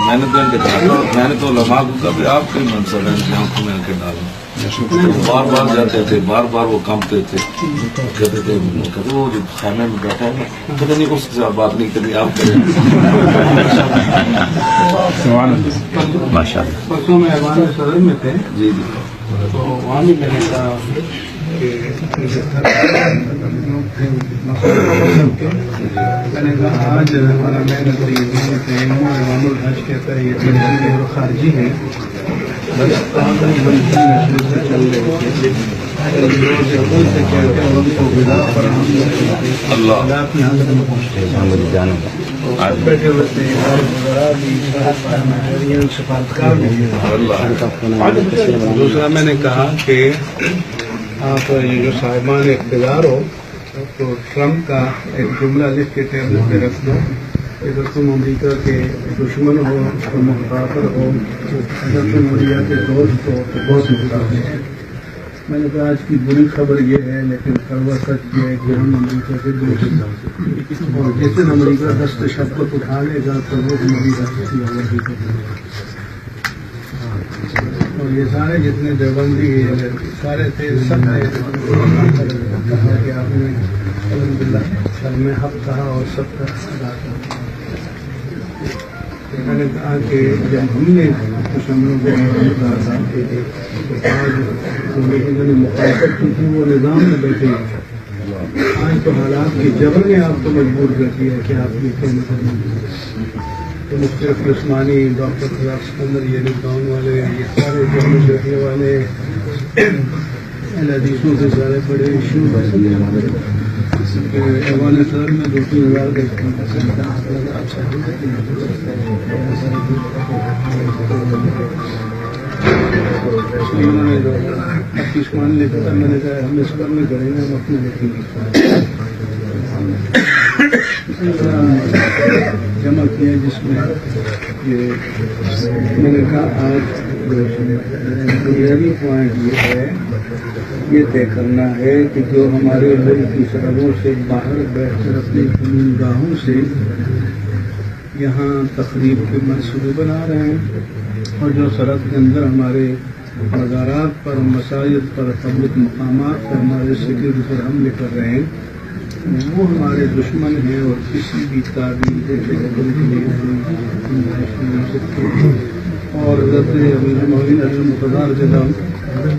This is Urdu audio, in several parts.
میں نے تو علماء کو کہا بھی آپ کوئی منصب ہے آنکھوں میں آنکھیں ڈالیں، بار بار جاتے تھے، بار بار وہ کامتے تھے، کہتے تھے وہ جو خیمے میں بیٹھا ہے کہتے نہیں اس کے ساتھ بات نہیں کرنی، آپ کریں۔ ماشاء اللہ۔ پرسوں میں ایوان صدر میں تھے، جی جی، تو وہاں بھی میں نے کہا کہ میں نے کہا آج ہمارا محنت ایوان الحج کہتا ہے یہ تنظیمی اور خارجی ہیں، بس تعداد بنتی نشر سے چل رہے تھے، سے کہتے ہیں ان کو غذا فراہم اللہ کی حالت میں پہنچتے آج بیٹھے ہوئے تھے سفارتکار بھی۔ دوسرا میں نے کہا کہ آپ یہ جو صاحبان اقتدار ہو تو ٹرمپ کا ایک جملہ لکھ کے ٹیبل پہ رکھ دو، اگر تم امریکہ کے دشمن ہو تو محتاط ہو، اگر تم امریکہ کے دوست ہو تو بہت محتاط ہے۔ میں نے کہا آج کی بری خبر یہ ہے لیکن کڑوا سچ یہ ہے کہ ہم امریکہ کے دوست ہیں، اور جس دن امریکہ دست شفقت اٹھا لے گا تو وہ ہماری راجسی آزادی کو دے گا۔ اور یہ سارے جتنے دیوبندی سارے تھے سب نے کہا کہ آپ نے الحمدللہ سب میں حق کہا اور سب کا ادا کیا۔ میں نے کہا کہ جب ہم نے کچھ ہم لوگوں کو کہا تھا تو آج انہوں نے مخالفت کی تھی وہ نظام میں بیٹھے ہیں، آج تو حالات کی جبر نے آپ کو مجبور کر دیا ہے کہ آپ یہ کہنے کریں۔ تو مختلف عثمانی ڈاکٹر فراق سکندر یہ ٹاؤن والے یہ سارے جامع شہری والے حدیثوں سے سارے بڑے ایشو ایوان صدر میں 2-3 ہزار انہوں نے جو عثمان لکھا تھا، میں نے کہا ہم اس پر میں کریں گے، ہم اپنے لکھیں جمع کیا جس میں یہ میں نے کہا آج بنیادی پوائنٹ یہ ہے، یہ طے کرنا ہے کہ جو ہمارے ملک کی سرحدوں سے باہر بیٹھ کر اپنی نگاہوں سے یہاں تقریب کے منصوبے بنا رہے ہیں اور جو سرحد کے اندر ہمارے مزارات پر، مساجد پر، پبلک مقامات پر ہمارے سیکورٹی پر حملے کر رہے ہیں وہ ہمارے دشمن ہیں، اور کسی بھی تعبیر کے لیے اور حضرت امیر المومنین علی المقتدر جناب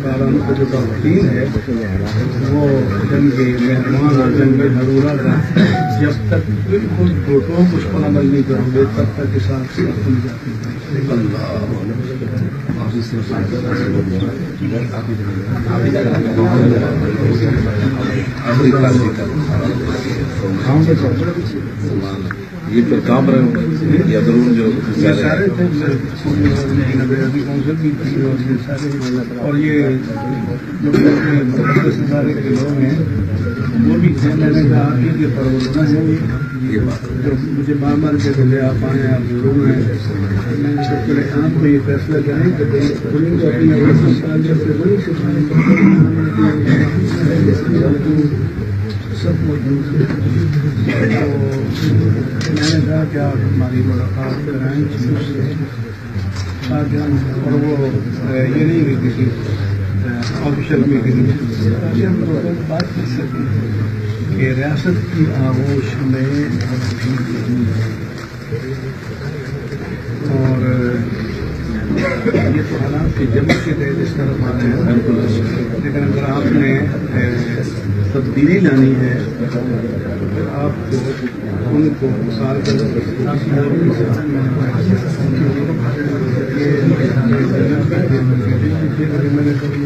کاران کا جو تقریر ہے وہ جنگ مہربان اور جنگ حرورہ کا جب تک بالکل ٹوٹوں کچھ پر عمل نہیں کرو گے تب تک کے ساتھ کھل جاتی ہے۔ یہ پھر کام رہے ہوں یا درون جو سارے تھے کونسل بھی تھی اور یہ سارے اور یہ جو سارے کے لوگ ہیں وہ بھی تھے۔ میں نے کہا کہ یہ پروردہ ہے جو مجھے بار بار کہتے تھے آپ آئیں آپ ضرور ہیں، میں نے سب کے آپ کو یہ فیصلہ کریں کہ بڑی کو اپنی بڑی سب موجود ہے۔ میں نے کہا کہ آپ ہماری ملاقات کرائیں چیز سے تاکہ ہم اور وہ یہ نہیں کہ کسی آفیشل میٹنگ تاکہ ہم لوگوں کو بات کر سکیں کہ ریاست کی آغوش میں اور یہ تو حالات کی جمع کے تحت اس طرف آ رہے ہیں، لیکن اگر آپ نے تبدیلی لانی ہے پھر آپ کو ان کو سال کا میں نے کبھی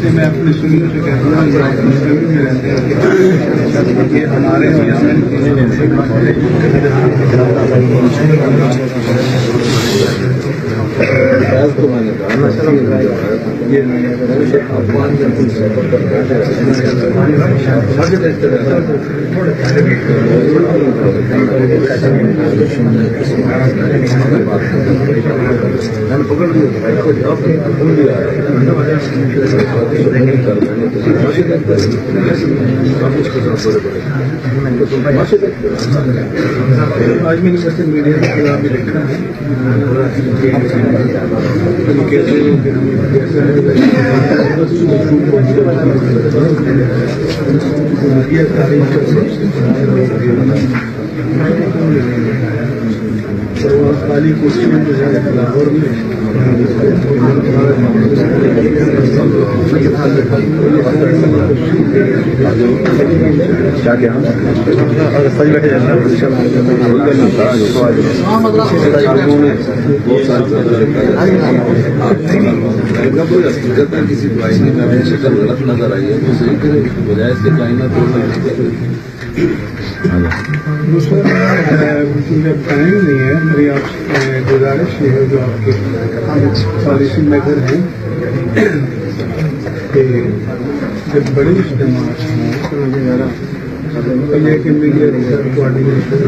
میں اپنے سنیوں سے کہتا ہوں میں رہتے ہیں یہ ہمارے آج میں نے ویسے میڈیا کے خلاف بھی لکھا ہے یہ تاریخ خالی کرسیوں جو ہے لاہور میں کسی آئینے میں شکل غلط نظر آئی ہے تو صحیح کرے بجائے اس کے آئینہ توڑنا دوسرا مجھے ٹائم نہیں ہے میری آپ سے گزارش یہ ہے جو آپ کے پالیسی میکر ہیں کہ جب بڑے اجتماعات ہیں کہ میڈیا کوآرڈینیشن